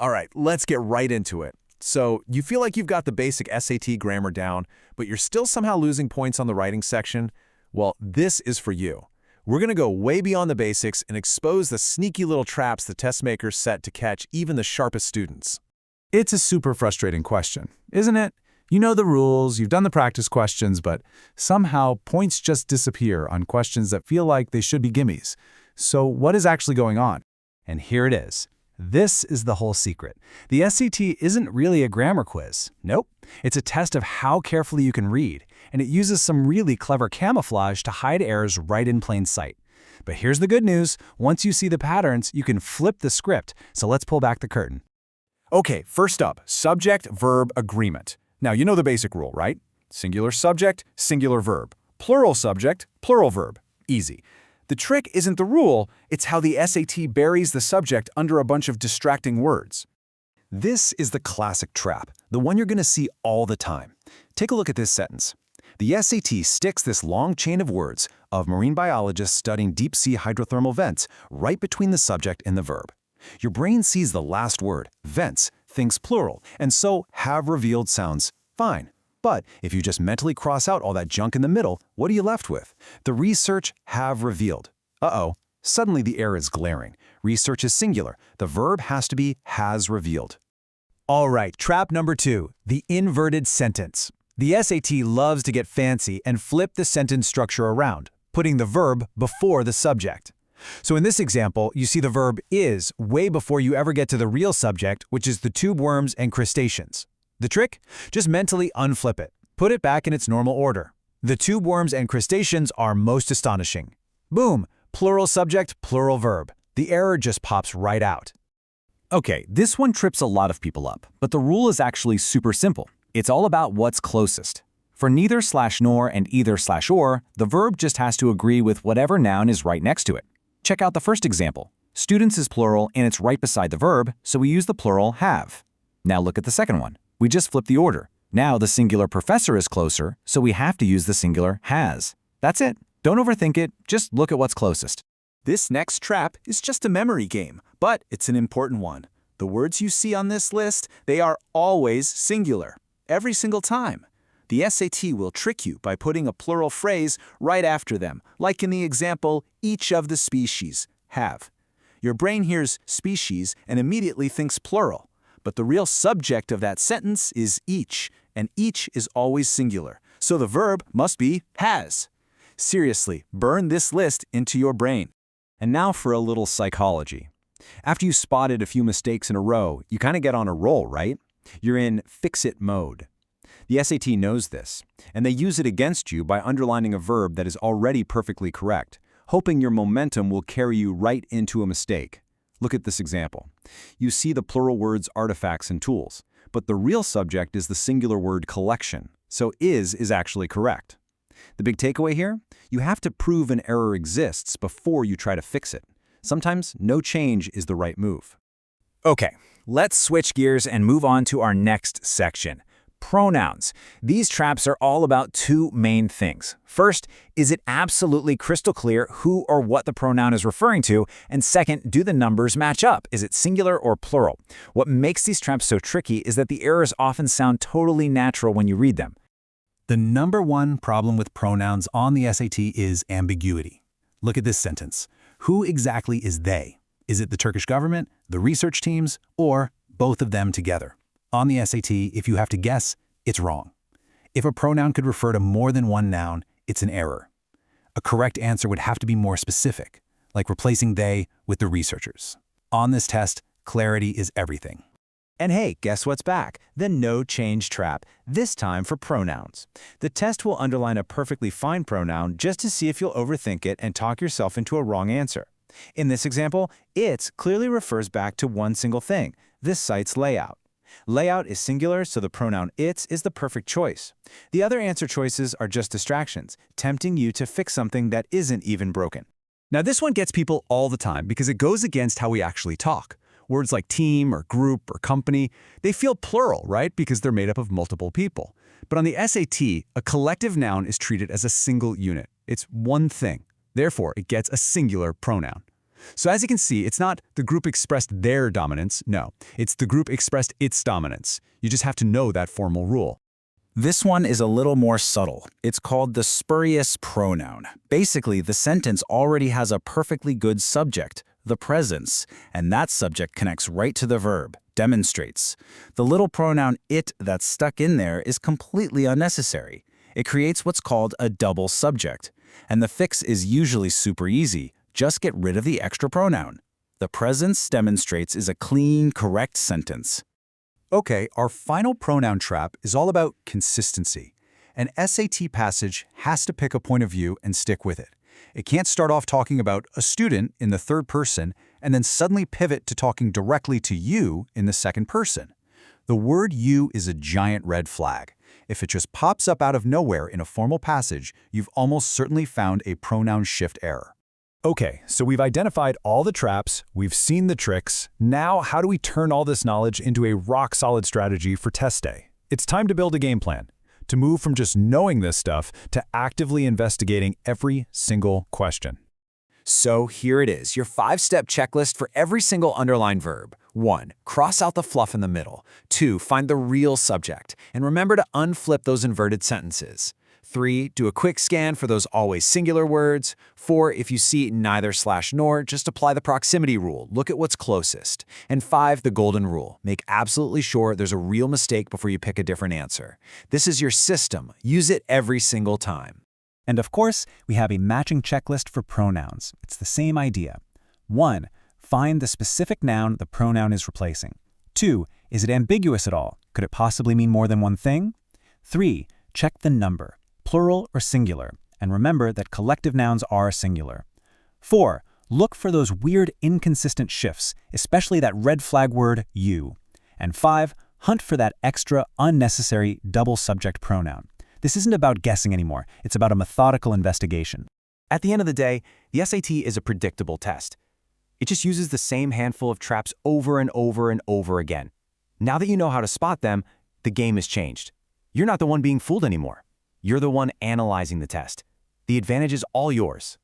All right, let's get right into it. So, you feel like you've got the basic SAT grammar down, but you're still somehow losing points on the writing section? Well, this is for you. We're going to go way beyond the basics and expose the sneaky little traps the test makers set to catch even the sharpest students. It's a super frustrating question, isn't it? You know the rules, you've done the practice questions, but somehow points just disappear on questions that feel like they should be gimmies. So what is actually going on? And here it is. This is the whole secret. The SAT isn't really a grammar quiz. Nope. It's a test of how carefully you can read, and it uses some really clever camouflage to hide errors right in plain sight. But here's the good news. Once you see the patterns, you can flip the script. So let's pull back the curtain. Okay, first up, subject-verb agreement. Now, you know the basic rule, right? Singular subject, singular verb. Plural subject, plural verb. Easy. The trick isn't the rule, it's how the SAT buries the subject under a bunch of distracting words. This is the classic trap, the one you're going to see all the time. Take a look at this sentence. The SAT sticks this long chain of words of marine biologists studying deep-sea hydrothermal vents right between the subject and the verb. Your brain sees the last word, vents, thinks plural, and so have revealed sounds fine. But if you just mentally cross out all that junk in the middle, what are you left with? The research have revealed. Uh-oh, suddenly the error is glaring. Research is singular. The verb has to be has revealed. All right, trap number 2, the inverted sentence. The SAT loves to get fancy and flip the sentence structure around, putting the verb before the subject. So in this example, you see the verb is way before you ever get to the real subject, which is the tube worms and crustaceans. The trick? Just mentally unflip it. Put it back in its normal order. The tube worms and crustaceans are most astonishing. Boom! Plural subject, plural verb. The error just pops right out. Okay, this one trips a lot of people up, but the rule is actually super simple. It's all about what's closest. For neither/nor and either/or, the verb just has to agree with whatever noun is right next to it. Check out the first example. Students is plural and it's right beside the verb, so we use the plural have. Now look at the second one. We just flip the order. Now the singular professor is closer, so we have to use the singular has. That's it. Don't overthink it, just look at what's closest. This next trap is just a memory game, but it's an important one. The words you see on this list, they are always singular, every single time. The SAT will trick you by putting a plural phrase right after them, like in the example, each of the species have. Your brain hears species and immediately thinks plural. But the real subject of that sentence is each, and each is always singular. So the verb must be has. Seriously, burn this list into your brain. And now for a little psychology. After you spotted a few mistakes in a row, you kind of get on a roll, right? You're in fix-it mode. The SAT knows this, and they use it against you by underlining a verb that is already perfectly correct, hoping your momentum will carry you right into a mistake. Look at this example. You see the plural words artifacts and tools, but the real subject is the singular word collection, so is actually correct. The big takeaway here? You have to prove an error exists before you try to fix it. Sometimes no change is the right move. Okay, let's switch gears and move on to our next section. Pronouns. These traps are all about two main things. First, is it absolutely crystal clear who or what the pronoun is referring to? And second, do the numbers match up? Is it singular or plural? What makes these traps so tricky is that the errors often sound totally natural when you read them. The number one problem with pronouns on the SAT is ambiguity. Look at this sentence. Who exactly is they? Is it the Turkish government, the research teams, or both of them together? On the SAT, if you have to guess, it's wrong. If a pronoun could refer to more than one noun, it's an error. A correct answer would have to be more specific, like replacing they with the researchers. On this test, clarity is everything. And hey, guess what's back? The no change trap, this time for pronouns. The test will underline a perfectly fine pronoun just to see if you'll overthink it and talk yourself into a wrong answer. In this example, its clearly refers back to one single thing, this site's layout. Layout is singular, so the pronoun its is the perfect choice. The other answer choices are just distractions, tempting you to fix something that isn't even broken. Now this one gets people all the time because it goes against how we actually talk. Words like team or group or company, they feel plural, right? Because they're made up of multiple people. But on the SAT, a collective noun is treated as a single unit. It's one thing. Therefore, it gets a singular pronoun. So as you can see, it's not the group expressed their dominance, no. It's the group expressed its dominance. You just have to know that formal rule. This one is a little more subtle. It's called the spurious pronoun. Basically, the sentence already has a perfectly good subject, the presence, and that subject connects right to the verb, demonstrates. The little pronoun it that's stuck in there is completely unnecessary. It creates what's called a double subject. And the fix is usually super easy. Just get rid of the extra pronoun. The presence demonstrates is a clean, correct sentence. Okay, our final pronoun trap is all about consistency. An SAT passage has to pick a point of view and stick with it. It can't start off talking about a student in the third person and then suddenly pivot to talking directly to you in the second person. The word you is a giant red flag. If it just pops up out of nowhere in a formal passage, you've almost certainly found a pronoun shift error. Okay, so we've identified all the traps, we've seen the tricks. Now, how do we turn all this knowledge into a rock-solid strategy for test day? It's time to build a game plan, to move from just knowing this stuff to actively investigating every single question. So here it is, your 5-step checklist for every single underlined verb. 1. Cross out the fluff in the middle. 2. Find the real subject. And remember to unflip those inverted sentences. 3. Do a quick scan for those always singular words. 4. If you see neither slash nor, just apply the proximity rule. Look at what's closest. And 5. The golden rule. Make absolutely sure there's a real mistake before you pick a different answer. This is your system. Use it every single time. And of course, we have a matching checklist for pronouns. It's the same idea. 1. Find the specific noun the pronoun is replacing. 2. Is it ambiguous at all? Could it possibly mean more than one thing? 3. Check the number, plural or singular, and remember that collective nouns are singular. 4. Look for those weird inconsistent shifts, especially that red flag word you. And 5. Hunt for that extra, unnecessary double subject pronoun. This isn't about guessing anymore, it's about a methodical investigation. At the end of the day, the SAT is a predictable test. It just uses the same handful of traps over and over and over again. Now that you know how to spot them, the game has changed. You're not the one being fooled anymore. You're the one analyzing the test. The advantage is all yours.